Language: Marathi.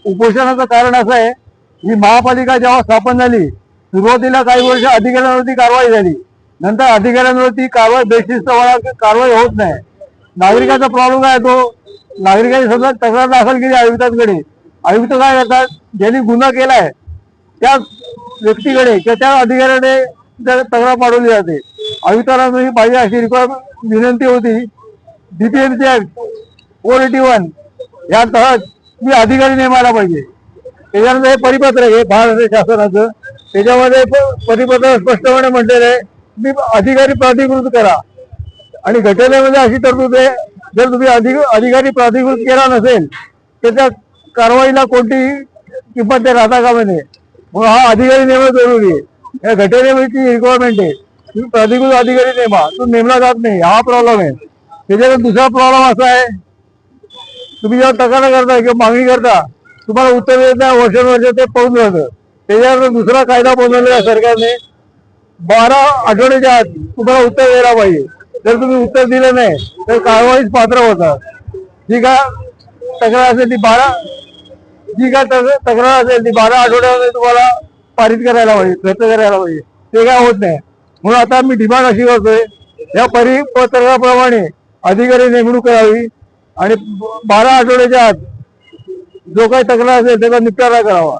उपोषणाचं कारण असं आहे की महापालिका जेव्हा स्थापन झाली सुरुवातीला काही वर्ष अधिकाऱ्यांवरती कारवाई झाली, नंतर अधिकाऱ्यांवरती कारवाई बेशिस्तपणे कारवाई होत नाही. नागरिकाचा प्रॉब्लेम काय तो, नागरिकांनी समजा तक्रार दाखल केली आयुक्तांकडे, आयुक्त काय करतात, ज्यांनी गुन्हा केलाय त्या व्यक्तीकडे किंवा त्या अधिकाऱ्याने तक्रार पाठवली जाते. आयुक्तांना पाहिजे अशी विनंती होती, डीपीएमसी ऍक्ट 481 या तहत मी अधिकारी नेमायला पाहिजे. त्याच्यानंतर हे परिपत्र आहे भारत शासनाचं, त्याच्यामध्ये परिपत्र स्पष्टपणे म्हटलेलं आहे की अधिकारी प्राधिकृत करा. आणि घटनेमध्ये अशी तरतूद आहे, जर तुम्ही अधिकारी प्राधिकृत केला नसेल तर त्या कारवाईला कोणतीही किंमत ते राहता कामा नये. मग हा अधिकारी नेमणं जरुरी आहे. या घटनेची रिक्वायरमेंट आहे, तुम्ही प्राधिकृत अधिकारी नेमा, तो नेमला जात नाही, हा प्रॉब्लेम आहे. त्याच्यानंतर दुसरा प्रॉब्लेम असा आहे, तुम्ही जेव्हा तक्रार करता किंवा मागणी करता तुम्हाला उत्तर देत नाही, वर्षानुवर्ष ते पळून जातं. त्याच्यानंतर दुसरा कायदा बनवलेला सरकारने 12 आठवड्याच्या आत तुम्हाला उत्तर द्यायला पाहिजे. जर तुम्ही उत्तर दिलं नाही तर कारवाईच पात्र होतात. जी काय तक्रार असेल ती 12 आठवड्यामध्ये तुम्हाला पारित करायला पाहिजे, खर्च करायला पाहिजे. ते काय होत नाही. म्हणून आता मी डिमांड अशी करतोय, या परिपत्रकाप्रमाणे अधिकारी नेमणूक करावी आणि 12 आठवड्याच्या आत जो काही तक्रार असेल त्याचा निपटारा करावा.